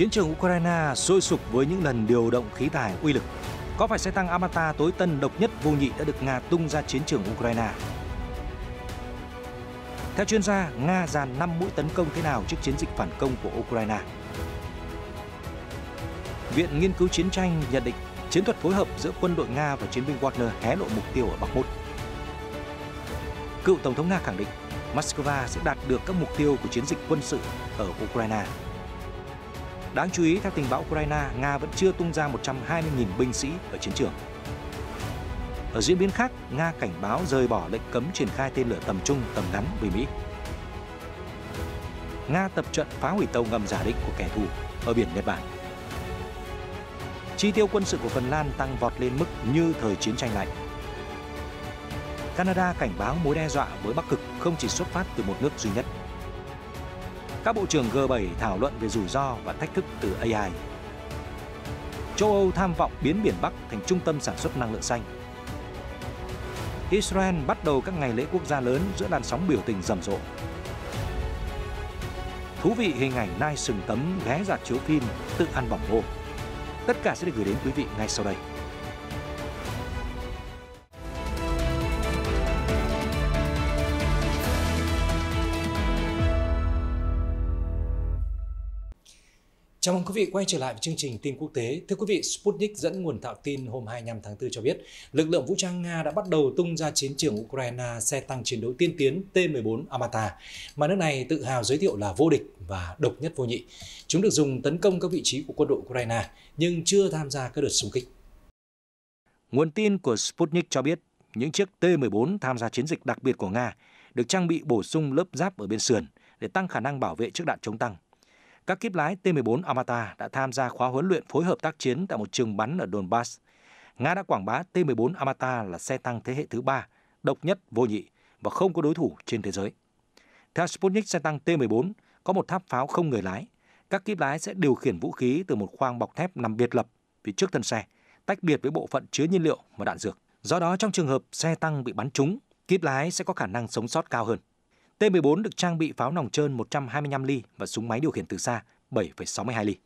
Chiến trường Ukraine sôi sục với những lần điều động khí tài uy lực. Có phải xe tăng Armata tối tân độc nhất vô nhị đã được Nga tung ra chiến trường Ukraine? Theo chuyên gia, Nga dàn 5 mũi tấn công thế nào trước chiến dịch phản công của Ukraine? Viện Nghiên cứu Chiến tranh nhận định chiến thuật phối hợp giữa quân đội Nga và chiến binh Wagner hé lộ mục tiêu ở Bakhmut. Cựu Tổng thống Nga khẳng định Moscow sẽ đạt được các mục tiêu của chiến dịch quân sự ở Ukraine. Đáng chú ý, theo tình báo Ukraine, Nga vẫn chưa tung ra 120.000 binh sĩ ở chiến trường. Ở diễn biến khác, Nga cảnh báo rời bỏ lệnh cấm triển khai tên lửa tầm trung, tầm ngắn với Mỹ. Nga tập trận phá hủy tàu ngầm giả định của kẻ thù ở biển Nhật Bản. Chi tiêu quân sự của Phần Lan tăng vọt lên mức như thời chiến tranh lạnh. Canada cảnh báo mối đe dọa với Bắc Cực không chỉ xuất phát từ một nước duy nhất. Các bộ trưởng G7 thảo luận về rủi ro và thách thức từ AI. Châu Âu tham vọng biến biển Bắc thành trung tâm sản xuất năng lượng xanh. Israel bắt đầu các ngày lễ quốc gia lớn giữa làn sóng biểu tình rầm rộ. Thú vị hình ảnh nai sừng tấm ghé rạp chiếu phim tự ăn bỏng ngô. Tất cả sẽ được gửi đến quý vị ngay sau đây. Chào mừng quý vị quay trở lại với chương trình tin quốc tế. Thưa quý vị, Sputnik dẫn nguồn thạo tin hôm 25 tháng 4 cho biết lực lượng vũ trang Nga đã bắt đầu tung ra chiến trường Ukraine xe tăng chiến đấu tiên tiến T-14 Armata, mà nước này tự hào giới thiệu là vô địch và độc nhất vô nhị. Chúng được dùng tấn công các vị trí của quân đội Ukraine nhưng chưa tham gia các đợt xung kích. Nguồn tin của Sputnik cho biết những chiếc T-14 tham gia chiến dịch đặc biệt của Nga được trang bị bổ sung lớp giáp ở bên sườn để tăng khả năng bảo vệ trước đạn chống tăng. Các kíp lái T-14 Armata đã tham gia khóa huấn luyện phối hợp tác chiến tại một trường bắn ở Donbass. Nga đã quảng bá T-14 Armata là xe tăng thế hệ thứ 3, độc nhất vô nhị và không có đối thủ trên thế giới. Theo Sputnik, xe tăng T-14 có một tháp pháo không người lái. Các kíp lái sẽ điều khiển vũ khí từ một khoang bọc thép nằm biệt lập phía trước thân xe, tách biệt với bộ phận chứa nhiên liệu và đạn dược. Do đó, trong trường hợp xe tăng bị bắn trúng, kíp lái sẽ có khả năng sống sót cao hơn. T-14 được trang bị pháo nòng trơn 125 ly và súng máy điều khiển từ xa 7,62 ly.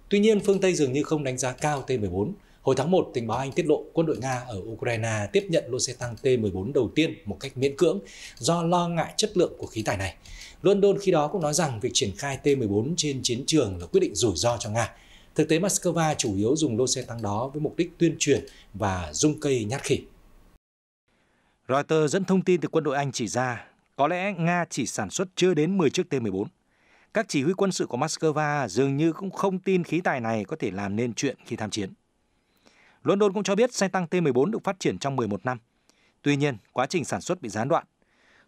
Tuy nhiên, phương Tây dường như không đánh giá cao T-14. Hồi tháng 1, tình báo Anh tiết lộ quân đội Nga ở Ukraine tiếp nhận lô xe tăng T-14 đầu tiên một cách miễn cưỡng do lo ngại chất lượng của khí tài này. London khi đó cũng nói rằng việc triển khai T-14 trên chiến trường là quyết định rủi ro cho Nga. Thực tế, Moscow chủ yếu dùng lô xe tăng đó với mục đích tuyên truyền và dung cây nhát khỉ. Reuters dẫn thông tin từ quân đội Anh chỉ ra, có lẽ Nga chỉ sản xuất chưa đến 10 chiếc T-14. Các chỉ huy quân sự của Moscow dường như cũng không tin khí tài này có thể làm nên chuyện khi tham chiến. London cũng cho biết xe tăng T-14 được phát triển trong 11 năm. Tuy nhiên, quá trình sản xuất bị gián đoạn.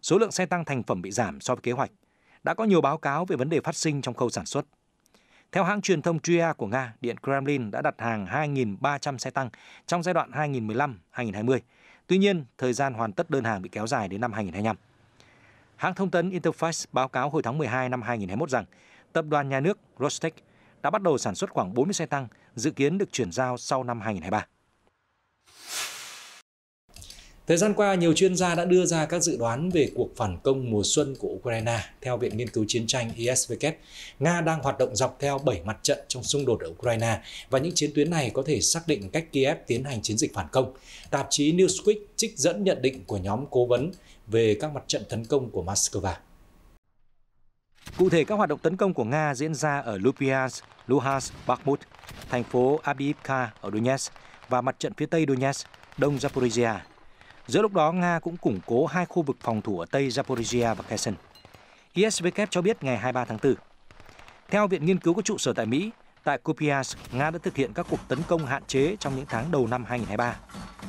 Số lượng xe tăng thành phẩm bị giảm so với kế hoạch. Đã có nhiều báo cáo về vấn đề phát sinh trong khâu sản xuất. Theo hãng truyền thông RIA của Nga, Điện Kremlin đã đặt hàng 2.300 xe tăng trong giai đoạn 2015-2020. Tuy nhiên, thời gian hoàn tất đơn hàng bị kéo dài đến năm 2025. Hãng thông tấn Interfax báo cáo hồi tháng 12 năm 2021 rằng tập đoàn nhà nước Rostec đã bắt đầu sản xuất khoảng 40 xe tăng, dự kiến được chuyển giao sau năm 2023. Thời gian qua, nhiều chuyên gia đã đưa ra các dự đoán về cuộc phản công mùa xuân của Ukraine. Theo Viện Nghiên cứu Chiến tranh ISW, Nga đang hoạt động dọc theo 7 mặt trận trong xung đột ở Ukraine và những chiến tuyến này có thể xác định cách Kiev tiến hành chiến dịch phản công. Tạp chí Newsweek trích dẫn nhận định của nhóm cố vấn về các mặt trận tấn công của Moscow. Cụ thể, các hoạt động tấn công của Nga diễn ra ở Luhansk, Bakhmut, thành phố Avdiivka ở Donetsk và mặt trận phía tây Donetsk, đông Zaporizhia. Giữa lúc đó, Nga cũng củng cố hai khu vực phòng thủ ở Tây Zaporizhia và Kherson. ISW cho biết ngày 23 tháng 4. Theo Viện Nghiên cứu có trụ sở tại Mỹ, tại Kupiansk, Nga đã thực hiện các cuộc tấn công hạn chế trong những tháng đầu năm 2023.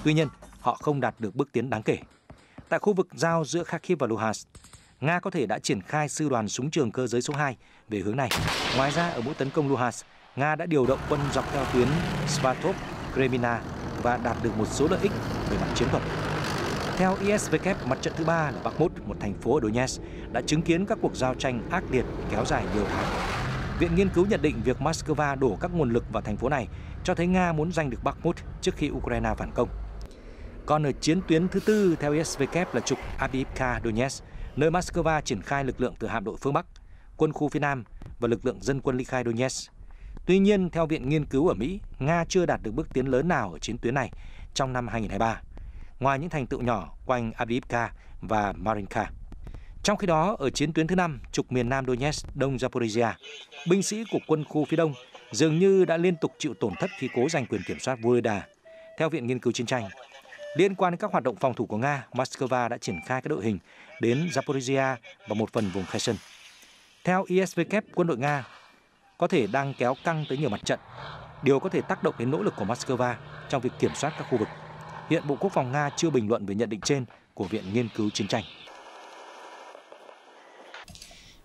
Tuy nhiên, họ không đạt được bước tiến đáng kể. Tại khu vực giao giữa Kharkiv và Luhansk, Nga có thể đã triển khai sư đoàn súng trường cơ giới số 2 về hướng này. Ngoài ra, ở mũi tấn công Luhansk, Nga đã điều động quân dọc theo tuyến Svatov, Kremina và đạt được một số lợi ích về mặt chiến thuật. Theo ISW, mặt trận thứ 3 là Bakhmut, một thành phố ở Donetsk, đã chứng kiến các cuộc giao tranh ác liệt kéo dài nhiều tháng. Viện Nghiên cứu nhận định việc Moscow đổ các nguồn lực vào thành phố này cho thấy Nga muốn giành được Bakhmut trước khi Ukraine phản công. Còn ở chiến tuyến thứ 4, theo ISW là trục Avdiivka, Donetsk, nơi Moscow triển khai lực lượng từ hạm đội phương Bắc, quân khu phía Nam và lực lượng dân quân ly khai Donetsk. Tuy nhiên, theo Viện Nghiên cứu ở Mỹ, Nga chưa đạt được bước tiến lớn nào ở chiến tuyến này trong năm 2023, ngoài những thành tựu nhỏ quanh Avdiivka và Marinka. Trong khi đó, ở chiến tuyến thứ 5, trục miền Nam Donetsk, Đông Zaporizhia, binh sĩ của quân khu phía Đông dường như đã liên tục chịu tổn thất khi cố giành quyền kiểm soát Volodya. Theo Viện Nghiên cứu Chiến tranh, liên quan đến các hoạt động phòng thủ của Nga, Moscow đã triển khai các đội hình đến Zaporizhia và một phần vùng Kherson. Theo ISW, quân đội Nga có thể đang kéo căng tới nhiều mặt trận, điều có thể tác động đến nỗ lực của Moscow trong việc kiểm soát các khu vực. Hiện Bộ Quốc phòng Nga chưa bình luận về nhận định trên của Viện Nghiên cứu Chiến tranh.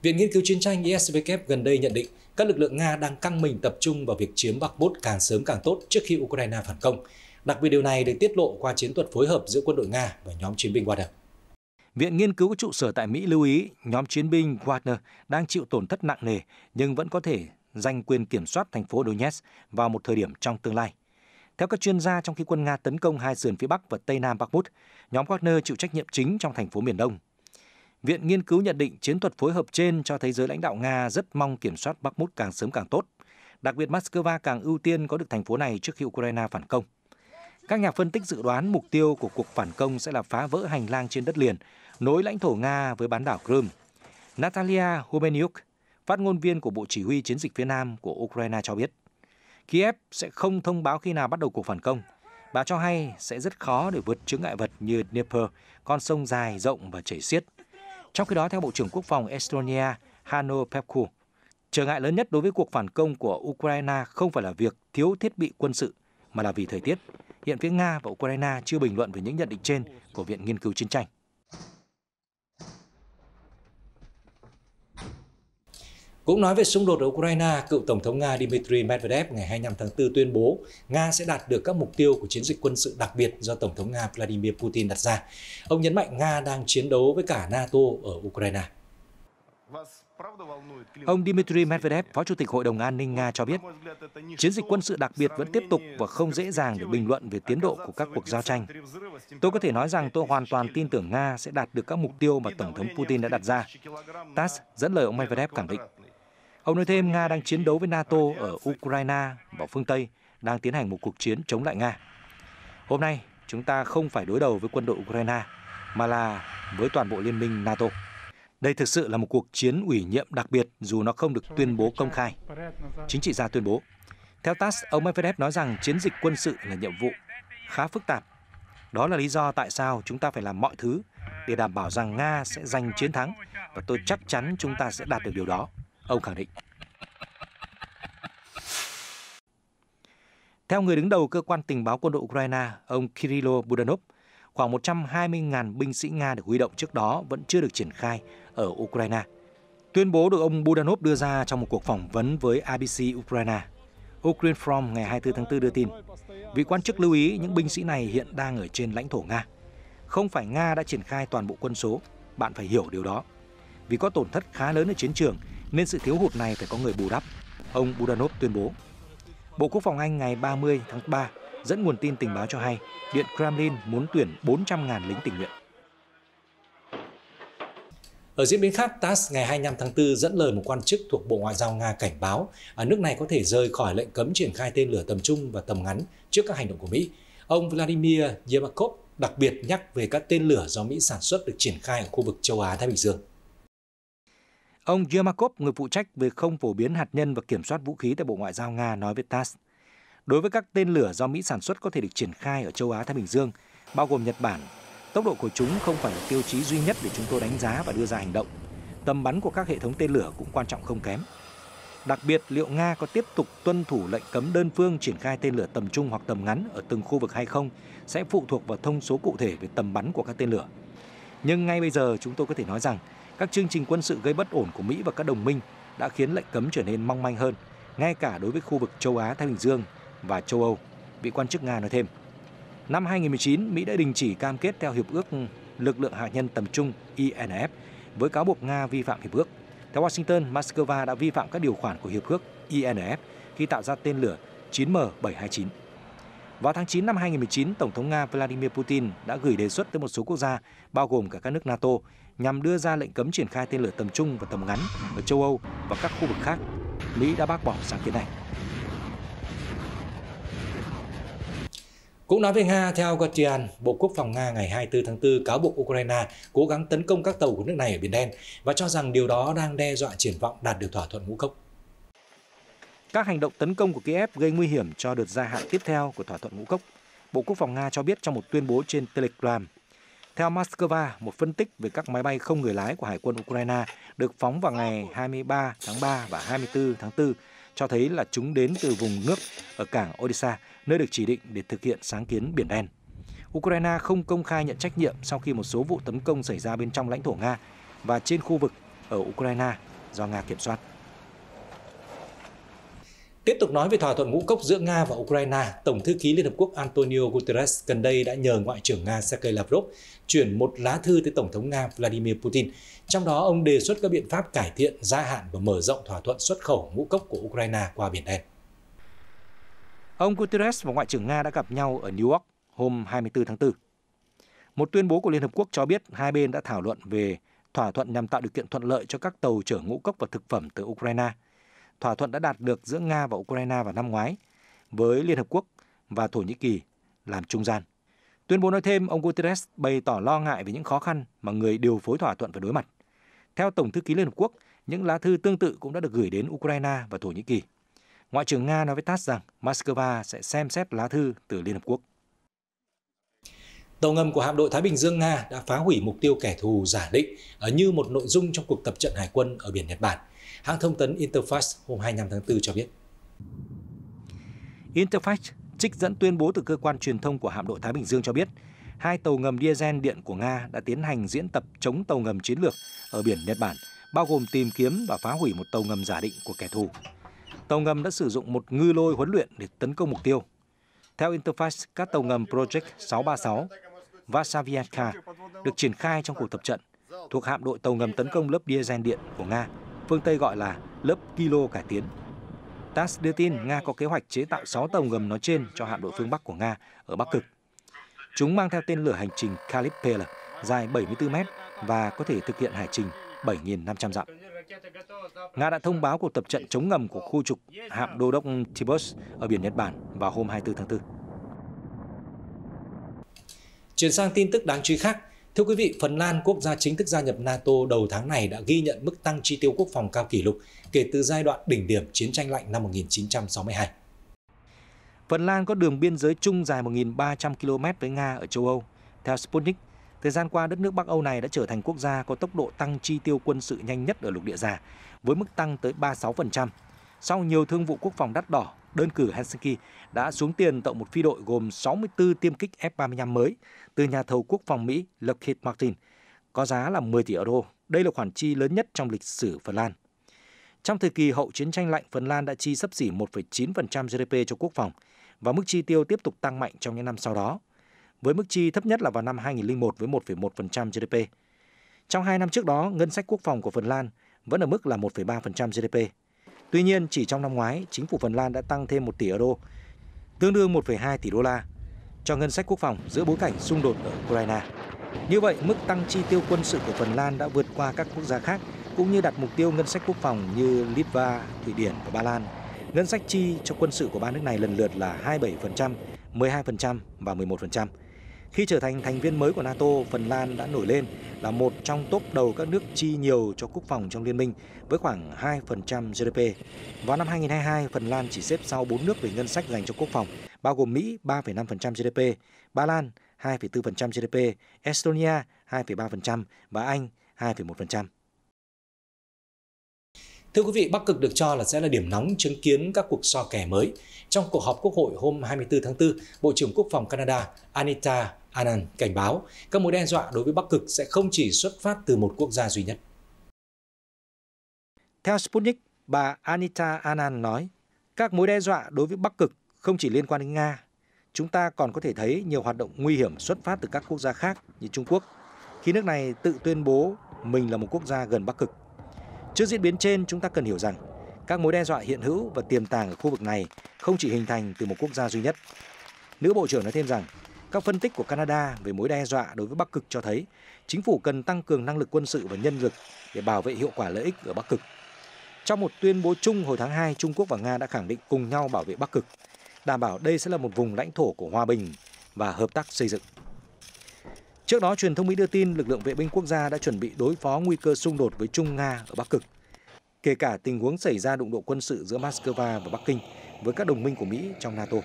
Viện Nghiên cứu Chiến tranh ISW gần đây nhận định các lực lượng Nga đang căng mình tập trung vào việc chiếm Bakhmut càng sớm càng tốt trước khi Ukraine phản công. Đặc biệt điều này được tiết lộ qua chiến thuật phối hợp giữa quân đội Nga và nhóm chiến binh Wagner. Viện Nghiên cứu có trụ sở tại Mỹ lưu ý nhóm chiến binh Wagner đang chịu tổn thất nặng nề nhưng vẫn có thể giành quyền kiểm soát thành phố Donetsk vào một thời điểm trong tương lai. Theo các chuyên gia, trong khi quân Nga tấn công hai sườn phía Bắc và Tây Nam Bakhmut, nhóm Wagner chịu trách nhiệm chính trong thành phố miền Đông. Viện Nghiên cứu nhận định chiến thuật phối hợp trên cho thấy giới lãnh đạo Nga rất mong kiểm soát Bakhmut càng sớm càng tốt. Đặc biệt, Moscow càng ưu tiên có được thành phố này trước khi Ukraine phản công. Các nhà phân tích dự đoán mục tiêu của cuộc phản công sẽ là phá vỡ hành lang trên đất liền, nối lãnh thổ Nga với bán đảo Crimea. Natalia Humeniuk, phát ngôn viên của Bộ Chỉ huy Chiến dịch phía Nam của Ukraine cho biết, Kiev sẽ không thông báo khi nào bắt đầu cuộc phản công. Bà cho hay sẽ rất khó để vượt chướng ngại vật như Dnieper, con sông dài, rộng và chảy xiết. Trong khi đó, theo Bộ trưởng Quốc phòng Estonia Hanno Pevkur, trở ngại lớn nhất đối với cuộc phản công của Ukraine không phải là việc thiếu thiết bị quân sự, mà là vì thời tiết. Hiện phía Nga và Ukraine chưa bình luận về những nhận định trên của Viện Nghiên cứu Chiến tranh. Cũng nói về xung đột ở Ukraine, cựu Tổng thống Nga Dmitry Medvedev ngày 25 tháng 4 tuyên bố Nga sẽ đạt được các mục tiêu của chiến dịch quân sự đặc biệt do Tổng thống Nga Vladimir Putin đặt ra. Ông nhấn mạnh Nga đang chiến đấu với cả NATO ở Ukraine. Ông Dmitry Medvedev, Phó Chủ tịch Hội đồng An ninh Nga cho biết, chiến dịch quân sự đặc biệt vẫn tiếp tục và không dễ dàng để bình luận về tiến độ của các cuộc giao tranh. Tôi có thể nói rằng tôi hoàn toàn tin tưởng Nga sẽ đạt được các mục tiêu mà Tổng thống Putin đã đặt ra. TASS dẫn lời ông Medvedev khẳng định. Ông nói thêm Nga đang chiến đấu với NATO ở Ukraine và phương Tây, đang tiến hành một cuộc chiến chống lại Nga. Hôm nay, chúng ta không phải đối đầu với quân đội Ukraine, mà là với toàn bộ liên minh NATO. Đây thực sự là một cuộc chiến ủy nhiệm đặc biệt dù nó không được tuyên bố công khai. Chính trị gia tuyên bố. Theo TASS, ông Medvedev nói rằng chiến dịch quân sự là nhiệm vụ khá phức tạp. Đó là lý do tại sao chúng ta phải làm mọi thứ để đảm bảo rằng Nga sẽ giành chiến thắng và tôi chắc chắn chúng ta sẽ đạt được điều đó, ông khẳng định. Theo người đứng đầu cơ quan tình báo quân đội Ukraine, ông Kirilo Budanov, khoảng 120.000 binh sĩ Nga được huy động trước đó vẫn chưa được triển khai ở Ukraine. Tuyên bố được ông Budanov đưa ra trong một cuộc phỏng vấn với ABC Ukraine. Ukrinform ngày 24 tháng 4 đưa tin, vị quan chức lưu ý những binh sĩ này hiện đang ở trên lãnh thổ Nga. Không phải Nga đã triển khai toàn bộ quân số, bạn phải hiểu điều đó. Vì có tổn thất khá lớn ở chiến trường, nên sự thiếu hụt này phải có người bù đắp, ông Budanov tuyên bố. Bộ Quốc phòng Anh ngày 30 tháng 3 dẫn nguồn tin tình báo cho hay Điện Kremlin muốn tuyển 400.000 lính tình nguyện. Ở diễn biến khác, TASS ngày 25 tháng 4 dẫn lời một quan chức thuộc Bộ Ngoại giao Nga cảnh báo nước này có thể rời khỏi lệnh cấm triển khai tên lửa tầm trung và tầm ngắn trước các hành động của Mỹ. Ông Vladimir Yermakov đặc biệt nhắc về các tên lửa do Mỹ sản xuất được triển khai ở khu vực châu Á-Thái Bình Dương. Ông Yermakov, người phụ trách về không phổ biến hạt nhân và kiểm soát vũ khí tại Bộ Ngoại giao Nga, nói với TASS, đối với các tên lửa do Mỹ sản xuất có thể được triển khai ở châu Á-Thái Bình Dương, bao gồm Nhật Bản, tốc độ của chúng không phải là tiêu chí duy nhất để chúng tôi đánh giá và đưa ra hành động. Tầm bắn của các hệ thống tên lửa cũng quan trọng không kém. Đặc biệt, liệu Nga có tiếp tục tuân thủ lệnh cấm đơn phương triển khai tên lửa tầm trung hoặc tầm ngắn ở từng khu vực hay không sẽ phụ thuộc vào thông số cụ thể về tầm bắn của các tên lửa. Nhưng ngay bây giờ chúng tôi có thể nói rằng các chương trình quân sự gây bất ổn của Mỹ và các đồng minh đã khiến lệnh cấm trở nên mong manh hơn, ngay cả đối với khu vực châu Á-Thái Bình Dương và châu Âu, vị quan chức Nga nói thêm. Năm 2019, Mỹ đã đình chỉ cam kết theo Hiệp ước Lực lượng Hạt nhân Tầm trung INF với cáo buộc Nga vi phạm Hiệp ước. Theo Washington, Moscow đã vi phạm các điều khoản của Hiệp ước INF khi tạo ra tên lửa 9M729. Vào tháng 9 năm 2019, Tổng thống Nga Vladimir Putin đã gửi đề xuất tới một số quốc gia, bao gồm cả các nước NATO, nhằm đưa ra lệnh cấm triển khai tên lửa tầm trung và tầm ngắn ở châu Âu và các khu vực khác. Mỹ đã bác bỏ sáng kiến này. Cũng nói về Nga, theo Guardian, Bộ Quốc phòng Nga ngày 24 tháng 4 cáo buộc Ukraine cố gắng tấn công các tàu của nước này ở Biển Đen và cho rằng điều đó đang đe dọa triển vọng đạt được thỏa thuận ngũ cốc. Các hành động tấn công của Kiev gây nguy hiểm cho đợt gia hạn tiếp theo của thỏa thuận ngũ cốc, Bộ Quốc phòng Nga cho biết trong một tuyên bố trên Telegram. Theo Moscow, một phân tích về các máy bay không người lái của Hải quân Ukraine được phóng vào ngày 23 tháng 3 và 24 tháng 4 cho thấy là chúng đến từ vùng nước ở cảng Odessa, nơi được chỉ định để thực hiện sáng kiến Biển Đen. Ukraine không công khai nhận trách nhiệm sau khi một số vụ tấn công xảy ra bên trong lãnh thổ Nga và trên khu vực ở Ukraine do Nga kiểm soát. Tiếp tục nói về thỏa thuận ngũ cốc giữa Nga và Ukraine, Tổng thư ký Liên Hợp Quốc Antonio Guterres gần đây đã nhờ Ngoại trưởng Nga Sergei Lavrov chuyển một lá thư tới Tổng thống Nga Vladimir Putin. Trong đó, ông đề xuất các biện pháp cải thiện, gia hạn và mở rộng thỏa thuận xuất khẩu ngũ cốc của Ukraine qua Biển Đen. Ông Guterres và Ngoại trưởng Nga đã gặp nhau ở New York hôm 24 tháng 4. Một tuyên bố của Liên Hợp Quốc cho biết hai bên đã thảo luận về thỏa thuận nhằm tạo điều kiện thuận lợi cho các tàu chở ngũ cốc và thực phẩm từ Ukraine. Thỏa thuận đã đạt được giữa Nga và Ukraine vào năm ngoái, với Liên Hợp Quốc và Thổ Nhĩ Kỳ làm trung gian. Tuyên bố nói thêm, ông Guterres bày tỏ lo ngại về những khó khăn mà người điều phối thỏa thuận phải đối mặt. Theo Tổng thư ký Liên Hợp Quốc, những lá thư tương tự cũng đã được gửi đến Ukraine và Thổ Nhĩ Kỳ. Ngoại trưởng Nga nói với TASS rằng Moscow sẽ xem xét lá thư từ Liên Hợp Quốc. Tàu ngầm của hạm đội Thái Bình Dương Nga đã phá hủy mục tiêu kẻ thù giả định như một nội dung trong cuộc tập trận hải quân ở biển Nhật Bản. Hãng thông tấn Interfax hôm 25 tháng 4 cho biết. Interfax trích dẫn tuyên bố từ cơ quan truyền thông của hạm đội Thái Bình Dương cho biết, hai tàu ngầm diesel điện của Nga đã tiến hành diễn tập chống tàu ngầm chiến lược ở biển Nhật Bản, bao gồm tìm kiếm và phá hủy một tàu ngầm giả định của kẻ thù. Tàu ngầm đã sử dụng một ngư lôi huấn luyện để tấn công mục tiêu. Theo Interfax, các tàu ngầm Project 636, Vasaviatka được triển khai trong cuộc tập trận thuộc hạm đội tàu ngầm tấn công lớp diesel điện của Nga, phương Tây gọi là lớp Kilo cải tiến. TASS đưa tin Nga có kế hoạch chế tạo 6 tàu ngầm nói trên cho hạm đội phương Bắc của Nga ở Bắc Cực. Chúng mang theo tên lửa hành trình Kalip-P dài 74 m và có thể thực hiện hải trình 7.500 dặm. Nga đã thông báo cuộc tập trận chống ngầm của khu trục hạm đô đốc Tibus ở biển Nhật Bản vào hôm 24 tháng 4. Chuyển sang tin tức đáng chú ý khác. Thưa quý vị, Phần Lan, quốc gia chính thức gia nhập NATO đầu tháng này đã ghi nhận mức tăng chi tiêu quốc phòng cao kỷ lục kể từ giai đoạn đỉnh điểm chiến tranh lạnh năm 1962. Phần Lan có đường biên giới chung dài 1.300 km với Nga ở châu Âu. Theo Sputnik, thời gian qua đất nước Bắc Âu này đã trở thành quốc gia có tốc độ tăng chi tiêu quân sự nhanh nhất ở lục địa già, với mức tăng tới 36%. Sau nhiều thương vụ quốc phòng đắt đỏ, đơn cử Helsinki đã xuống tiền tậu một phi đội gồm 64 tiêm kích F-35 mới từ nhà thầu quốc phòng Mỹ Lockheed Martin, có giá là 10 tỷ euro. Đây là khoản chi lớn nhất trong lịch sử Phần Lan. Trong thời kỳ hậu chiến tranh lạnh, Phần Lan đã chi xấp xỉ 1,9% GDP cho quốc phòng và mức chi tiêu tiếp tục tăng mạnh trong những năm sau đó, với mức chi thấp nhất là vào năm 2001 với 1,1% GDP. Trong 2 năm trước đó, ngân sách quốc phòng của Phần Lan vẫn ở mức là 1,3% GDP. Tuy nhiên, chỉ trong năm ngoái, chính phủ Phần Lan đã tăng thêm 1 tỷ euro, tương đương 1,2 tỷ đô la, cho ngân sách quốc phòng giữa bối cảnh xung đột ở Ukraine. Như vậy, mức tăng chi tiêu quân sự của Phần Lan đã vượt qua các quốc gia khác, cũng như đặt mục tiêu ngân sách quốc phòng như Litva, Thụy Điển và Ba Lan. Ngân sách chi cho quân sự của ba nước này lần lượt là 27%, 12% và 11%. Khi trở thành thành viên mới của NATO, Phần Lan đã nổi lên là một trong top đầu các nước chi nhiều cho quốc phòng trong liên minh với khoảng 2% GDP. Vào năm 2022, Phần Lan chỉ xếp sau 4 nước về ngân sách dành cho quốc phòng, bao gồm Mỹ 3,5% GDP, Ba Lan 2,4% GDP, Estonia 2,3% và Anh 2,1%. Thưa quý vị, Bắc Cực được cho là sẽ là điểm nóng chứng kiến các cuộc so kè mới. Trong cuộc họp Quốc hội hôm 24 tháng 4, Bộ trưởng Quốc phòng Canada Anita Anand cảnh báo các mối đe dọa đối với Bắc Cực sẽ không chỉ xuất phát từ một quốc gia duy nhất. Theo Sputnik, bà Anita Anand nói, các mối đe dọa đối với Bắc Cực không chỉ liên quan đến Nga. Chúng ta còn có thể thấy nhiều hoạt động nguy hiểm xuất phát từ các quốc gia khác như Trung Quốc, khi nước này tự tuyên bố mình là một quốc gia gần Bắc Cực. Trước diễn biến trên, chúng ta cần hiểu rằng các mối đe dọa hiện hữu và tiềm tàng ở khu vực này không chỉ hình thành từ một quốc gia duy nhất. Nữ Bộ trưởng nói thêm rằng các phân tích của Canada về mối đe dọa đối với Bắc Cực cho thấy chính phủ cần tăng cường năng lực quân sự và nhân lực để bảo vệ hiệu quả lợi ích ở Bắc Cực. Trong một tuyên bố chung hồi tháng 2, Trung Quốc và Nga đã khẳng định cùng nhau bảo vệ Bắc Cực, đảm bảo đây sẽ là một vùng lãnh thổ của hòa bình và hợp tác xây dựng. Trước đó, truyền thông Mỹ đưa tin lực lượng vệ binh quốc gia đã chuẩn bị đối phó nguy cơ xung đột với Trung Nga ở Bắc Cực, kể cả tình huống xảy ra đụng độ quân sự giữa Moscow và Bắc Kinh với các đồng minh của Mỹ trong NATO.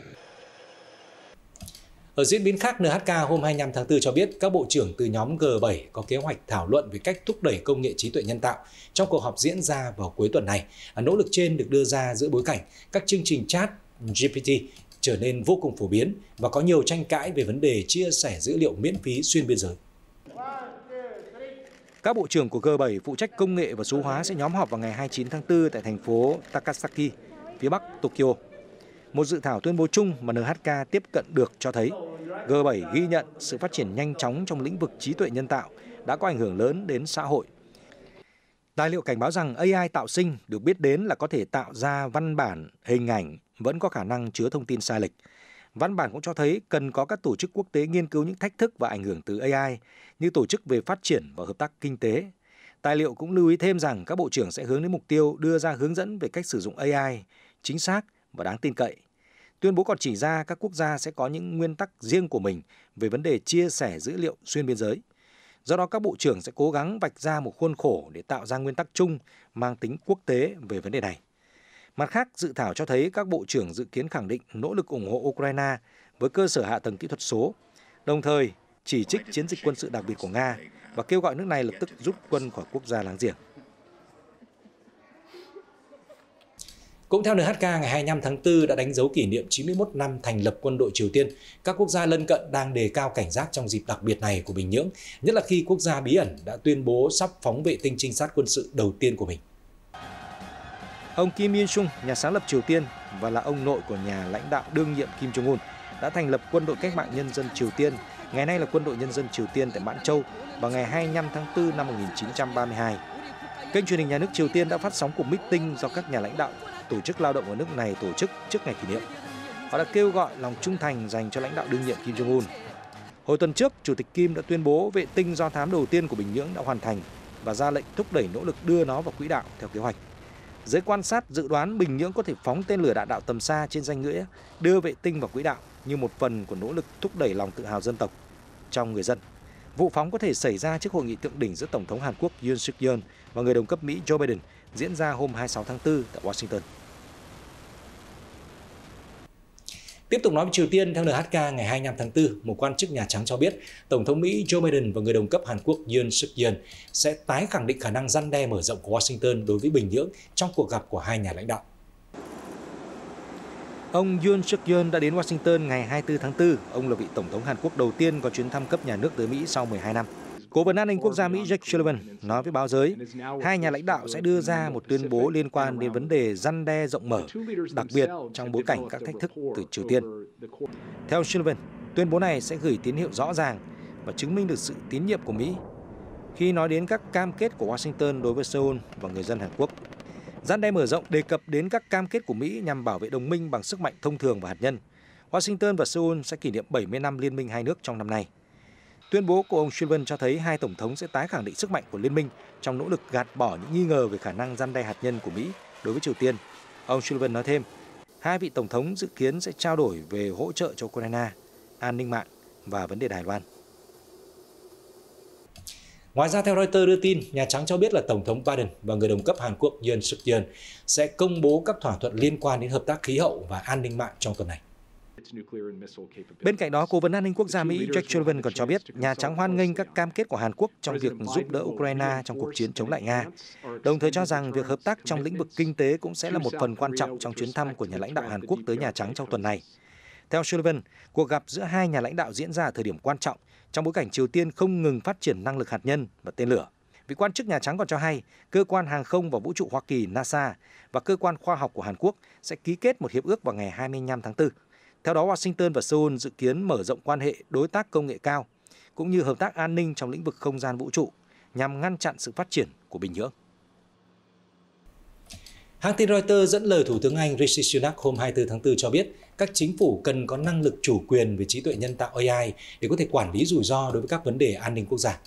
Ở diễn biến khác, NHK hôm 25 tháng 4 cho biết các bộ trưởng từ nhóm G7 có kế hoạch thảo luận về cách thúc đẩy công nghệ trí tuệ nhân tạo trong cuộc họp diễn ra vào cuối tuần này. Nỗ lực trên được đưa ra giữa bối cảnh các chương trình chat GPT trở nên vô cùng phổ biến và có nhiều tranh cãi về vấn đề chia sẻ dữ liệu miễn phí xuyên biên giới. Các bộ trưởng của G7 phụ trách công nghệ và số hóa sẽ nhóm họp vào ngày 29 tháng 4 tại thành phố Takasaki, phía bắc Tokyo. Một dự thảo tuyên bố chung mà NHK tiếp cận được cho thấy G7 ghi nhận sự phát triển nhanh chóng trong lĩnh vực trí tuệ nhân tạo đã có ảnh hưởng lớn đến xã hội. Tài liệu cảnh báo rằng AI tạo sinh được biết đến là có thể tạo ra văn bản, hình ảnh vẫn có khả năng chứa thông tin sai lệch. Văn bản cũng cho thấy cần có các tổ chức quốc tế nghiên cứu những thách thức và ảnh hưởng từ AI như Tổ chức về Phát triển và Hợp tác Kinh tế. Tài liệu cũng lưu ý thêm rằng các bộ trưởng sẽ hướng đến mục tiêu đưa ra hướng dẫn về cách sử dụng AI chính xác và đáng tin cậy. Tuyên bố còn chỉ ra các quốc gia sẽ có những nguyên tắc riêng của mình về vấn đề chia sẻ dữ liệu xuyên biên giới. Do đó các bộ trưởng sẽ cố gắng vạch ra một khuôn khổ để tạo ra nguyên tắc chung mang tính quốc tế về vấn đề này. Mặt khác, dự thảo cho thấy các bộ trưởng dự kiến khẳng định nỗ lực ủng hộ Ukraine với cơ sở hạ tầng kỹ thuật số, đồng thời chỉ trích chiến dịch quân sự đặc biệt của Nga và kêu gọi nước này lập tức rút quân khỏi quốc gia láng giềng. Cũng theo NHK, ngày 25 tháng 4 đã đánh dấu kỷ niệm 91 năm thành lập quân đội Triều Tiên. Các quốc gia lân cận đang đề cao cảnh giác trong dịp đặc biệt này của Bình Nhưỡng, nhất là khi quốc gia bí ẩn đã tuyên bố sắp phóng vệ tinh trinh sát quân sự đầu tiên của mình. Ông Kim Il-sung, nhà sáng lập Triều Tiên và là ông nội của nhà lãnh đạo đương nhiệm Kim Jong-un, đã thành lập Quân đội Cách mạng Nhân dân Triều Tiên, ngày nay là Quân đội Nhân dân Triều Tiên tại Mãn Châu vào ngày 25 tháng 4 năm 1932. Kênh truyền hình nhà nước Triều Tiên đã phát sóng cuộc meeting do các nhà lãnh đạo, tổ chức lao động ở nước này tổ chức trước ngày kỷ niệm. Họ đã kêu gọi lòng trung thành dành cho lãnh đạo đương nhiệm Kim Jong-un. Hồi tuần trước, Chủ tịch Kim đã tuyên bố vệ tinh do thám đầu tiên của Bình Nhưỡng đã hoàn thành và ra lệnh thúc đẩy nỗ lực đưa nó vào quỹ đạo theo kế hoạch. Giới quan sát dự đoán Bình Nhưỡng có thể phóng tên lửa đạn đạo tầm xa trên danh nghĩa đưa vệ tinh vào quỹ đạo như một phần của nỗ lực thúc đẩy lòng tự hào dân tộc trong người dân. Vụ phóng có thể xảy ra trước hội nghị thượng đỉnh giữa Tổng thống Hàn Quốc Yoon Suk Yeol và người đồng cấp Mỹ Joe Biden diễn ra hôm 26 tháng 4 tại Washington. Tiếp tục nói về Triều Tiên, theo NHK ngày 25 tháng 4, một quan chức Nhà Trắng cho biết Tổng thống Mỹ Joe Biden và người đồng cấp Hàn Quốc Yoon Suk Yeol sẽ tái khẳng định khả năng răn đe mở rộng của Washington đối với Bình Nhưỡng trong cuộc gặp của hai nhà lãnh đạo. Ông Yoon Suk Yeol đã đến Washington ngày 24 tháng 4. Ông là vị Tổng thống Hàn Quốc đầu tiên có chuyến thăm cấp nhà nước tới Mỹ sau 12 năm. Cố vấn an ninh quốc gia Mỹ Jake Sullivan nói với báo giới, hai nhà lãnh đạo sẽ đưa ra một tuyên bố liên quan đến vấn đề răn đe rộng mở, đặc biệt trong bối cảnh các thách thức từ Triều Tiên. Theo Sullivan, tuyên bố này sẽ gửi tín hiệu rõ ràng và chứng minh được sự tín nhiệm của Mỹ khi nói đến các cam kết của Washington đối với Seoul và người dân Hàn Quốc. Răn đe mở rộng đề cập đến các cam kết của Mỹ nhằm bảo vệ đồng minh bằng sức mạnh thông thường và hạt nhân. Washington và Seoul sẽ kỷ niệm 70 năm liên minh hai nước trong năm nay. Tuyên bố của ông Sullivan cho thấy hai tổng thống sẽ tái khẳng định sức mạnh của liên minh trong nỗ lực gạt bỏ những nghi ngờ về khả năng răn đe hạt nhân của Mỹ đối với Triều Tiên. Ông Sullivan nói thêm, hai vị tổng thống dự kiến sẽ trao đổi về hỗ trợ cho Ukraine, an ninh mạng và vấn đề Đài Loan. Ngoài ra, theo Reuters đưa tin, Nhà Trắng cho biết là Tổng thống Biden và người đồng cấp Hàn Quốc Yoon Suk Yeol sẽ công bố các thỏa thuận liên quan đến hợp tác khí hậu và an ninh mạng trong tuần này. Bên cạnh đó, Cố vấn an ninh quốc gia Mỹ Jake Sullivan còn cho biết Nhà Trắng hoan nghênh các cam kết của Hàn Quốc trong việc giúp đỡ Ukraine trong cuộc chiến chống lại Nga, đồng thời cho rằng việc hợp tác trong lĩnh vực kinh tế cũng sẽ là một phần quan trọng trong chuyến thăm của nhà lãnh đạo Hàn Quốc tới Nhà Trắng trong tuần này. Theo Sullivan, cuộc gặp giữa hai nhà lãnh đạo diễn ra ở thời điểm quan trọng trong bối cảnh Triều Tiên không ngừng phát triển năng lực hạt nhân và tên lửa. Vị quan chức Nhà Trắng còn cho hay, Cơ quan Hàng không và Vũ trụ Hoa Kỳ NASA và Cơ quan Khoa học của Hàn Quốc sẽ ký kết một hiệp ước vào ngày 25 tháng 4. Theo đó, Washington và Seoul dự kiến mở rộng quan hệ đối tác công nghệ cao, cũng như hợp tác an ninh trong lĩnh vực không gian vũ trụ, nhằm ngăn chặn sự phát triển của Bình Nhưỡng. Hãng tin Reuters dẫn lời Thủ tướng Anh Rishi Sunak hôm 24 tháng 4 cho biết các chính phủ cần có năng lực chủ quyền về trí tuệ nhân tạo AI để có thể quản lý rủi ro đối với các vấn đề an ninh quốc gia.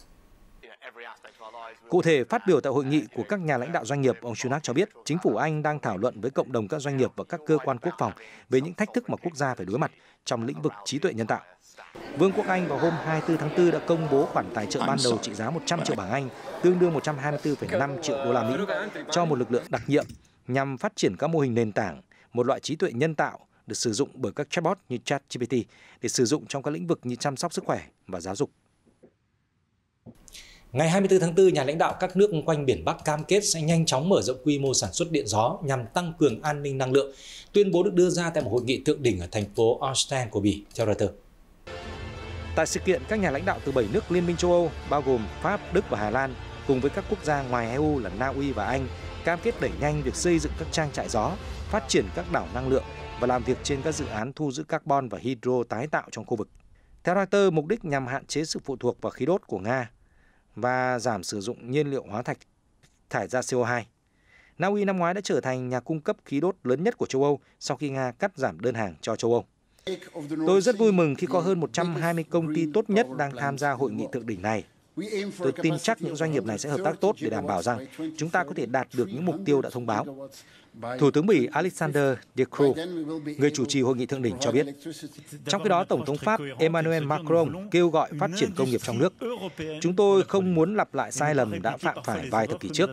Cụ thể, phát biểu tại hội nghị của các nhà lãnh đạo doanh nghiệp, ông Sunak cho biết chính phủ Anh đang thảo luận với cộng đồng các doanh nghiệp và các cơ quan quốc phòng về những thách thức mà quốc gia phải đối mặt trong lĩnh vực trí tuệ nhân tạo. Vương quốc Anh vào hôm 24 tháng 4 đã công bố khoản tài trợ ban đầu trị giá 100 triệu bảng Anh, tương đương 124,5 triệu đô la Mỹ cho một lực lượng đặc nhiệm nhằm phát triển các mô hình nền tảng, một loại trí tuệ nhân tạo được sử dụng bởi các chatbot như ChatGPT để sử dụng trong các lĩnh vực như chăm sóc sức khỏe và giáo dục. Ngày 24 tháng 4, nhà lãnh đạo các nước quanh biển Bắc cam kết sẽ nhanh chóng mở rộng quy mô sản xuất điện gió nhằm tăng cường an ninh năng lượng. Tuyên bố được đưa ra tại một hội nghị thượng đỉnh ở thành phố Ostend của Bỉ, theo Reuters. Tại sự kiện, các nhà lãnh đạo từ 7 nước Liên minh châu Âu, bao gồm Pháp, Đức và Hà Lan, cùng với các quốc gia ngoài EU là Na Uy và Anh, cam kết đẩy nhanh việc xây dựng các trang trại gió, phát triển các đảo năng lượng và làm việc trên các dự án thu giữ carbon và hydro tái tạo trong khu vực. Theo Reuters, mục đích nhằm hạn chế sự phụ thuộc vào khí đốt của Nga và giảm sử dụng nhiên liệu hóa thạch thải ra CO2. Na Uy năm ngoái đã trở thành nhà cung cấp khí đốt lớn nhất của châu Âu sau khi Nga cắt giảm đơn hàng cho châu Âu. Tôi rất vui mừng khi có hơn 120 công ty tốt nhất đang tham gia hội nghị thượng đỉnh này. Tôi tin chắc những doanh nghiệp này sẽ hợp tác tốt để đảm bảo rằng chúng ta có thể đạt được những mục tiêu đã thông báo. Thủ tướng Bỉ Alexander De Croo, người chủ trì hội nghị thượng đỉnh cho biết. Trong khi đó, Tổng thống Pháp Emmanuel Macron kêu gọi phát triển công nghiệp trong nước. Chúng tôi không muốn lặp lại sai lầm đã phạm phải vài thập kỷ trước,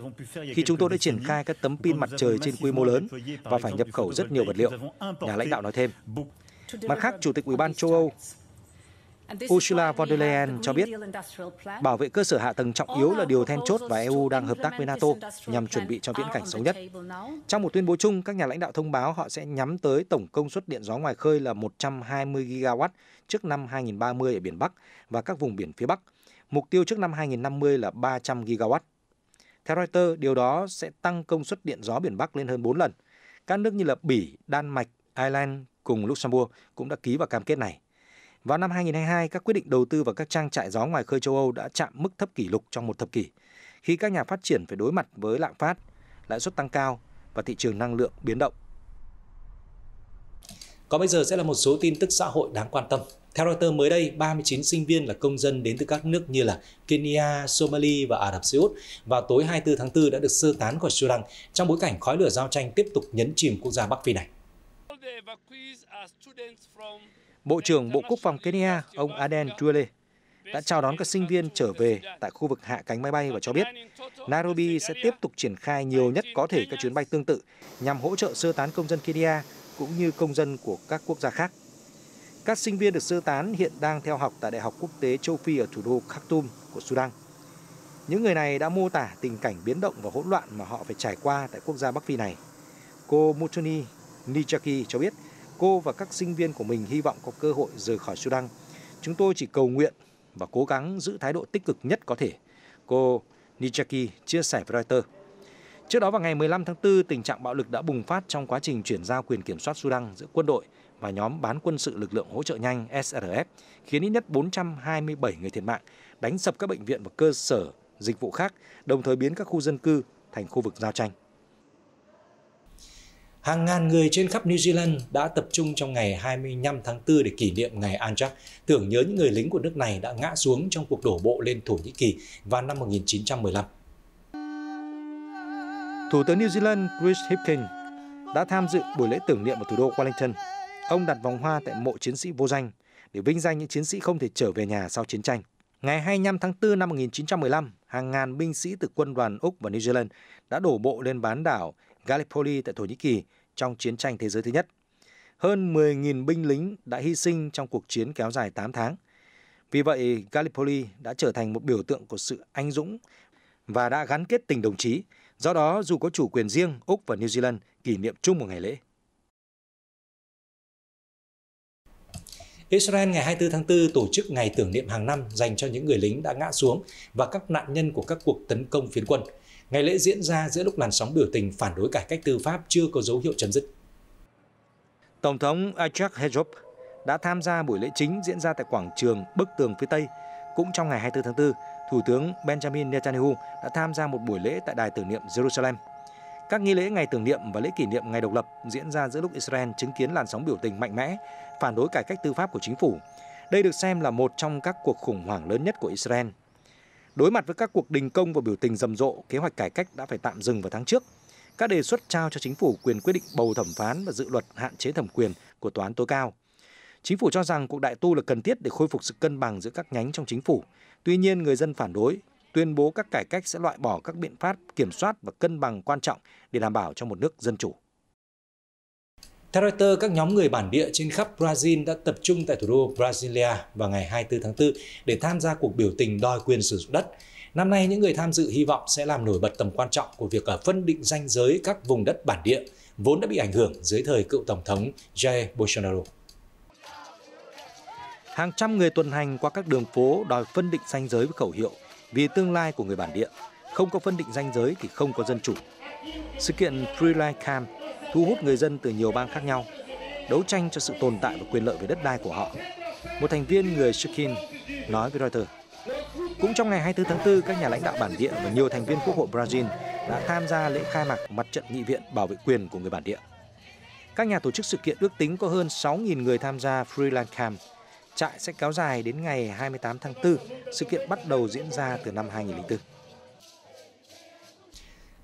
khi chúng tôi đã triển khai các tấm pin mặt trời trên quy mô lớn và phải nhập khẩu rất nhiều vật liệu, nhà lãnh đạo nói thêm. Mặt khác, Chủ tịch Ủy ban châu Âu Ursula von der Leyen cho biết bảo vệ cơ sở hạ tầng trọng yếu là điều then chốt và EU đang hợp tác với NATO nhằm chuẩn bị cho viễn cảnh xấu nhất. Trong một tuyên bố chung, các nhà lãnh đạo thông báo họ sẽ nhắm tới tổng công suất điện gió ngoài khơi là 120 GW trước năm 2030 ở biển Bắc và các vùng biển phía Bắc. Mục tiêu trước năm 2050 là 300 GW. Theo Reuters, điều đó sẽ tăng công suất điện gió biển Bắc lên hơn 4 lần. Các nước như là Bỉ, Đan Mạch, Ireland cùng Luxembourg cũng đã ký vào cam kết này. Vào năm 2022, các quyết định đầu tư vào các trang trại gió ngoài khơi châu Âu đã chạm mức thấp kỷ lục trong một thập kỷ, khi các nhà phát triển phải đối mặt với lạm phát, lãi suất tăng cao và thị trường năng lượng biến động. Còn bây giờ sẽ là một số tin tức xã hội đáng quan tâm. Theo Reuters, mới đây, 39 sinh viên là công dân đến từ các nước như là Kenya, Somalia và Ả Rập Xê Út vào tối 24 tháng 4 đã được sơ tán khỏi Sudan trong bối cảnh khói lửa giao tranh tiếp tục nhấn chìm quốc gia Bắc Phi này. Bộ trưởng Bộ Quốc phòng Kenya, ông Aden Duale, đã chào đón các sinh viên trở về tại khu vực hạ cánh máy bay và cho biết Nairobi sẽ tiếp tục triển khai nhiều nhất có thể các chuyến bay tương tự nhằm hỗ trợ sơ tán công dân Kenya cũng như công dân của các quốc gia khác. Các sinh viên được sơ tán hiện đang theo học tại Đại học Quốc tế Châu Phi ở thủ đô Khartoum của Sudan. Những người này đã mô tả tình cảnh biến động và hỗn loạn mà họ phải trải qua tại quốc gia Bắc Phi này. Cô Mutuni Nijaki cho biết cô và các sinh viên của mình hy vọng có cơ hội rời khỏi Sudan. Chúng tôi chỉ cầu nguyện và cố gắng giữ thái độ tích cực nhất có thể, cô Nijaki chia sẻ với Reuters. Trước đó vào ngày 15 tháng 4, tình trạng bạo lực đã bùng phát trong quá trình chuyển giao quyền kiểm soát Sudan giữa quân đội và nhóm bán quân sự lực lượng hỗ trợ nhanh SRF, khiến ít nhất 427 người thiệt mạng, đánh sập các bệnh viện và cơ sở dịch vụ khác, đồng thời biến các khu dân cư thành khu vực giao tranh. Hàng ngàn người trên khắp New Zealand đã tập trung trong ngày 25 tháng 4 để kỷ niệm ngày Anzac, tưởng nhớ những người lính của nước này đã ngã xuống trong cuộc đổ bộ lên Thổ Nhĩ Kỳ vào năm 1915. Thủ tướng New Zealand Chris Hipkins đã tham dự buổi lễ tưởng niệm ở thủ đô Wellington. Ông đặt vòng hoa tại mộ chiến sĩ vô danh để vinh danh những chiến sĩ không thể trở về nhà sau chiến tranh. Ngày 25 tháng 4 năm 1915, hàng ngàn binh sĩ từ quân đoàn Úc và New Zealand đã đổ bộ lên bán đảo Gallipoli tại Thổ Nhĩ Kỳ trong chiến tranh thế giới thứ nhất. Hơn 10.000 binh lính đã hy sinh trong cuộc chiến kéo dài 8 tháng. Vì vậy, Gallipoli đã trở thành một biểu tượng của sự anh dũng và đã gắn kết tình đồng chí. Do đó, dù có chủ quyền riêng, Úc và New Zealand kỷ niệm chung một ngày lễ. Israel ngày 24 tháng 4 tổ chức ngày tưởng niệm hàng năm dành cho những người lính đã ngã xuống và các nạn nhân của các cuộc tấn công phiến quân. Ngày lễ diễn ra giữa lúc làn sóng biểu tình phản đối cải cách tư pháp chưa có dấu hiệu chấm dứt. Tổng thống Isaac Herzog đã tham gia buổi lễ chính diễn ra tại quảng trường Bức tường phía Tây. Cũng trong ngày 24 tháng 4, Thủ tướng Benjamin Netanyahu đã tham gia một buổi lễ tại đài tưởng niệm Jerusalem. Các nghi lễ ngày tưởng niệm và lễ kỷ niệm ngày độc lập diễn ra giữa lúc Israel chứng kiến làn sóng biểu tình mạnh mẽ phản đối cải cách tư pháp của chính phủ. Đây được xem là một trong các cuộc khủng hoảng lớn nhất của Israel. Đối mặt với các cuộc đình công và biểu tình rầm rộ, kế hoạch cải cách đã phải tạm dừng vào tháng trước. Các đề xuất trao cho chính phủ quyền quyết định bầu thẩm phán và dự luật hạn chế thẩm quyền của tòa án tối cao. Chính phủ cho rằng cuộc đại tu là cần thiết để khôi phục sự cân bằng giữa các nhánh trong chính phủ. Tuy nhiên, người dân phản đối, tuyên bố các cải cách sẽ loại bỏ các biện pháp kiểm soát và cân bằng quan trọng để đảm bảo cho một nước dân chủ. Theo Reuters, các nhóm người bản địa trên khắp Brazil đã tập trung tại thủ đô Brasilia vào ngày 24 tháng 4 để tham gia cuộc biểu tình đòi quyền sử dụng đất. Năm nay, những người tham dự hy vọng sẽ làm nổi bật tầm quan trọng của việc phân định ranh giới các vùng đất bản địa, vốn đã bị ảnh hưởng dưới thời cựu Tổng thống Jair Bolsonaro. Hàng trăm người tuần hành qua các đường phố đòi phân định ranh giới với khẩu hiệu vì tương lai của người bản địa. Không có phân định ranh giới thì không có dân chủ. Sự kiện Freeland Camp thu hút người dân từ nhiều bang khác nhau, đấu tranh cho sự tồn tại và quyền lợi về đất đai của họ. Một thành viên người Sukin nói với Reuters. Cũng trong ngày 24 tháng 4, các nhà lãnh đạo bản địa và nhiều thành viên Quốc hội Brazil đã tham gia lễ khai mạc Mặt trận Nghị viện bảo vệ quyền của người bản địa. Các nhà tổ chức sự kiện ước tính có hơn 6.000 người tham gia Freeland Camp. Trại sẽ kéo dài đến ngày 28 tháng 4, sự kiện bắt đầu diễn ra từ năm 2004.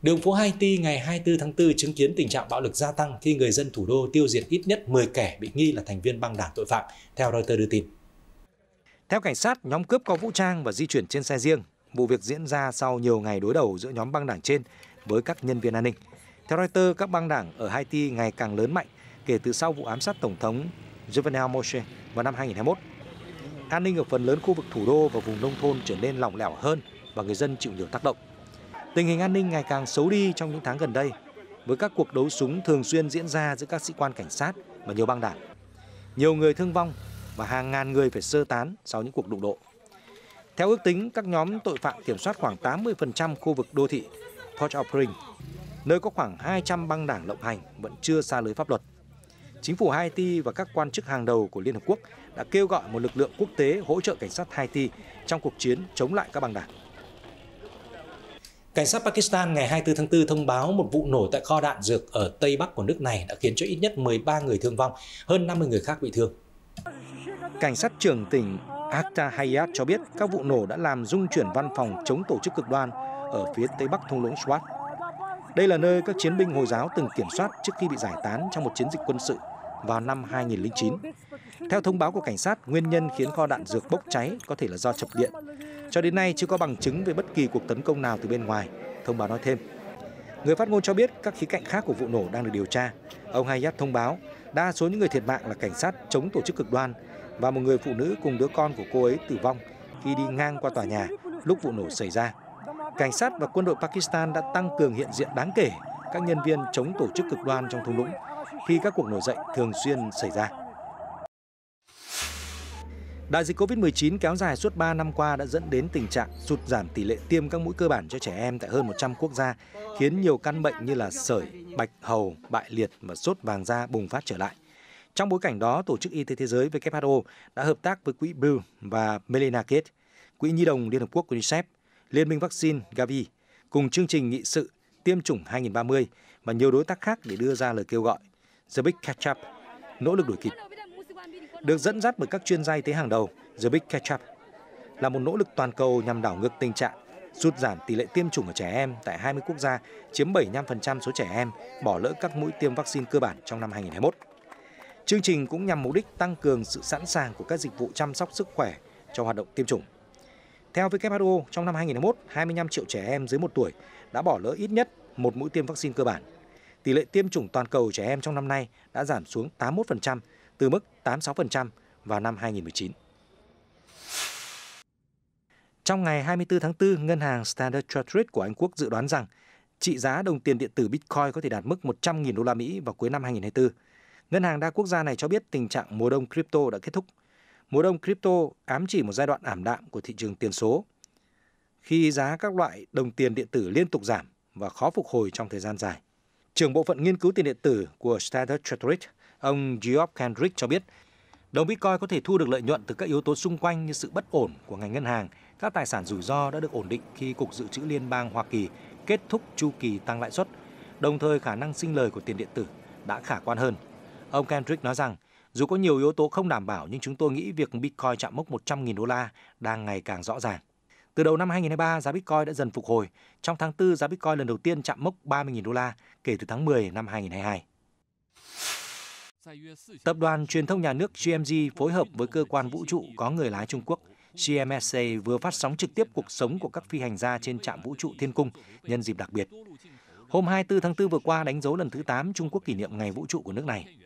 Đường phố Haiti ngày 24 tháng 4 chứng kiến tình trạng bạo lực gia tăng khi người dân thủ đô tiêu diệt ít nhất 10 kẻ bị nghi là thành viên băng đảng tội phạm, theo Reuters đưa tin. Theo cảnh sát, nhóm cướp có vũ trang và di chuyển trên xe riêng. Vụ việc diễn ra sau nhiều ngày đối đầu giữa nhóm băng đảng trên với các nhân viên an ninh. Theo Reuters, các băng đảng ở Haiti ngày càng lớn mạnh kể từ sau vụ ám sát Tổng thống Jovenel Moïse vào năm 2021. An ninh ở phần lớn khu vực thủ đô và vùng nông thôn trở nên lỏng lẻo hơn và người dân chịu nhiều tác động. Tình hình an ninh ngày càng xấu đi trong những tháng gần đây, với các cuộc đấu súng thường xuyên diễn ra giữa các sĩ quan cảnh sát và nhiều băng đảng. Nhiều người thương vong và hàng ngàn người phải sơ tán sau những cuộc đụng độ. Theo ước tính, các nhóm tội phạm kiểm soát khoảng 80% khu vực đô thị Port-au-Prince, nơi có khoảng 200 băng đảng lộng hành vẫn chưa xa lưới pháp luật. Chính phủ Haiti và các quan chức hàng đầu của Liên Hợp Quốc đã kêu gọi một lực lượng quốc tế hỗ trợ cảnh sát Haiti trong cuộc chiến chống lại các băng đảng. Cảnh sát Pakistan ngày 24 tháng 4 thông báo một vụ nổ tại kho đạn dược ở Tây Bắc của nước này đã khiến cho ít nhất 13 người thương vong, hơn 50 người khác bị thương. Cảnh sát trưởng tỉnh Akhtar Hayat cho biết các vụ nổ đã làm rung chuyển văn phòng chống tổ chức cực đoan ở phía Tây Bắc thung lũng Swat. Đây là nơi các chiến binh Hồi giáo từng kiểm soát trước khi bị giải tán trong một chiến dịch quân sự vào năm 2009. Theo thông báo của cảnh sát, nguyên nhân khiến kho đạn dược bốc cháy có thể là do chập điện. Cho đến nay chưa có bằng chứng về bất kỳ cuộc tấn công nào từ bên ngoài, thông báo nói thêm. Người phát ngôn cho biết các khía cạnh khác của vụ nổ đang được điều tra. Ông Hayat thông báo đa số những người thiệt mạng là cảnh sát chống tổ chức cực đoan và một người phụ nữ cùng đứa con của cô ấy tử vong khi đi ngang qua tòa nhà lúc vụ nổ xảy ra. Cảnh sát và quân đội Pakistan đã tăng cường hiện diện đáng kể các nhân viên chống tổ chức cực đoan trong thung lũng khi các cuộc nổi dậy thường xuyên xảy ra. Đại dịch Covid-19 kéo dài suốt 3 năm qua đã dẫn đến tình trạng sụt giảm tỷ lệ tiêm các mũi cơ bản cho trẻ em tại hơn 100 quốc gia, khiến nhiều căn bệnh như là sởi, bạch hầu, bại liệt và sốt vàng da bùng phát trở lại. Trong bối cảnh đó, Tổ chức Y tế Thế giới WHO đã hợp tác với Quỹ Bill và Melinda Gates, Quỹ Nhi đồng Liên Hợp Quốc UNICEF, Liên minh vaccine Gavi, cùng chương trình nghị sự tiêm chủng 2030 và nhiều đối tác khác để đưa ra lời kêu gọi The Big Catch Up, nỗ lực đuổi kịp. Được dẫn dắt bởi các chuyên gia y tế hàng đầu, The Big Catch Up là một nỗ lực toàn cầu nhằm đảo ngược tình trạng sụt giảm tỷ lệ tiêm chủng ở trẻ em tại 20 quốc gia, chiếm 75% số trẻ em bỏ lỡ các mũi tiêm vaccine cơ bản trong năm 2021. Chương trình cũng nhằm mục đích tăng cường sự sẵn sàng của các dịch vụ chăm sóc sức khỏe cho hoạt động tiêm chủng. Theo WHO, trong năm 2021, 25 triệu trẻ em dưới 1 tuổi đã bỏ lỡ ít nhất một mũi tiêm vaccine cơ bản. Tỷ lệ tiêm chủng toàn cầu trẻ em trong năm nay đã giảm xuống 81% từ mức 86% vào năm 2019. Trong ngày 24 tháng 4, ngân hàng Standard Chartered của Anh Quốc dự đoán rằng trị giá đồng tiền điện tử Bitcoin có thể đạt mức 100.000 đô la Mỹ vào cuối năm 2024. Ngân hàng đa quốc gia này cho biết tình trạng mùa đông crypto đã kết thúc. Mùa đông crypto ám chỉ một giai đoạn ảm đạm của thị trường tiền số, khi giá các loại đồng tiền điện tử liên tục giảm và khó phục hồi trong thời gian dài. Trưởng bộ phận nghiên cứu tiền điện tử của Standard Chartered, ông Geoff Kendrick cho biết, đồng Bitcoin có thể thu được lợi nhuận từ các yếu tố xung quanh như sự bất ổn của ngành ngân hàng, các tài sản rủi ro đã được ổn định khi Cục Dự trữ Liên bang Hoa Kỳ kết thúc chu kỳ tăng lãi suất, đồng thời khả năng sinh lời của tiền điện tử đã khả quan hơn. Ông Kendrick nói rằng, dù có nhiều yếu tố không đảm bảo nhưng chúng tôi nghĩ việc Bitcoin chạm mốc 100.000 đô la đang ngày càng rõ ràng. Từ đầu năm 2023, giá Bitcoin đã dần phục hồi. Trong tháng 4, giá Bitcoin lần đầu tiên chạm mốc 30.000 đô la kể từ tháng 10 năm 2022. Tập đoàn truyền thông nhà nước GMG phối hợp với cơ quan vũ trụ có người lái Trung Quốc GMSA vừa phát sóng trực tiếp cuộc sống của các phi hành gia trên trạm vũ trụ Thiên Cung nhân dịp đặc biệt. Hôm 24 tháng 4 vừa qua đánh dấu lần thứ 8 Trung Quốc kỷ niệm ngày vũ trụ của nước này.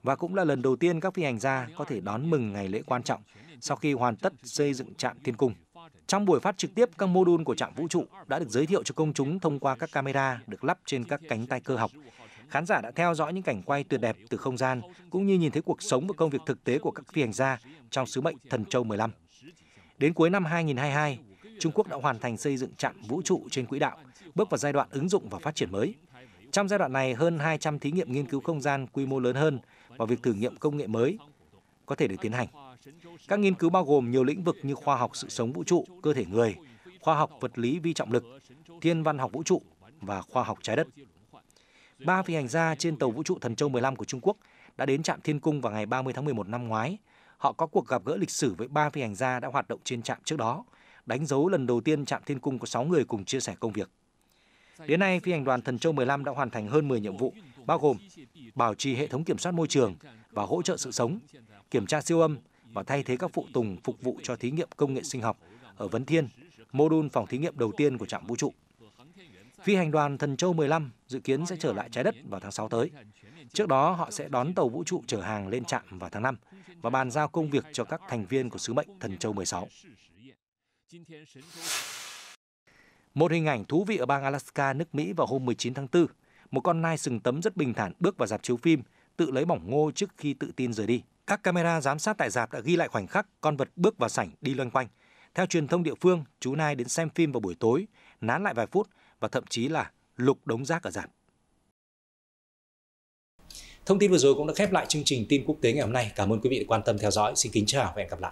Và cũng là lần đầu tiên các phi hành gia có thể đón mừng ngày lễ quan trọng sau khi hoàn tất xây dựng trạm Thiên Cung. Trong buổi phát trực tiếp, các mô đun của trạm vũ trụ đã được giới thiệu cho công chúng thông qua các camera được lắp trên các cánh tay cơ học. Khán giả đã theo dõi những cảnh quay tuyệt đẹp từ không gian, cũng như nhìn thấy cuộc sống và công việc thực tế của các phi hành gia trong sứ mệnh Thần Châu 15. Đến cuối năm 2022, Trung Quốc đã hoàn thành xây dựng trạm vũ trụ trên quỹ đạo, bước vào giai đoạn ứng dụng và phát triển mới. Trong giai đoạn này, hơn 200 thí nghiệm nghiên cứu không gian quy mô lớn hơn và việc thử nghiệm công nghệ mới có thể được tiến hành. Các nghiên cứu bao gồm nhiều lĩnh vực như khoa học sự sống vũ trụ, cơ thể người, khoa học vật lý vi trọng lực, thiên văn học vũ trụ và khoa học trái đất. 3 phi hành gia trên tàu vũ trụ Thần Châu 15 của Trung Quốc đã đến trạm Thiên Cung vào ngày 30 tháng 11 năm ngoái. Họ có cuộc gặp gỡ lịch sử với 3 phi hành gia đã hoạt động trên trạm trước đó, đánh dấu lần đầu tiên trạm Thiên Cung có 6 người cùng chia sẻ công việc. Đến nay, phi hành đoàn Thần Châu 15 đã hoàn thành hơn 10 nhiệm vụ, bao gồm bảo trì hệ thống kiểm soát môi trường và hỗ trợ sự sống, kiểm tra siêu âm và thay thế các phụ tùng phục vụ cho thí nghiệm công nghệ sinh học ở Vấn Thiên, mô đun phòng thí nghiệm đầu tiên của trạm vũ trụ. Phi hành đoàn Thần Châu 15 dự kiến sẽ trở lại trái đất vào tháng 6 tới. Trước đó, họ sẽ đón tàu vũ trụ chở hàng lên trạm vào tháng 5 và bàn giao công việc cho các thành viên của sứ mệnh Thần Châu 16. Một hình ảnh thú vị ở bang Alaska, nước Mỹ vào hôm 19 tháng 4. Một con nai sừng tấm rất bình thản bước vào rạp chiếu phim, tự lấy bỏng ngô trước khi tự tin rời đi. Các camera giám sát tại rạp đã ghi lại khoảnh khắc con vật bước vào sảnh đi loanh quanh. Theo truyền thông địa phương, chú nai đến xem phim vào buổi tối, nán lại vài phút và thậm chí là lục đống rác ở rạp. Thông tin vừa rồi cũng đã khép lại chương trình tin quốc tế ngày hôm nay. Cảm ơn quý vị đã quan tâm theo dõi. Xin kính chào và hẹn gặp lại.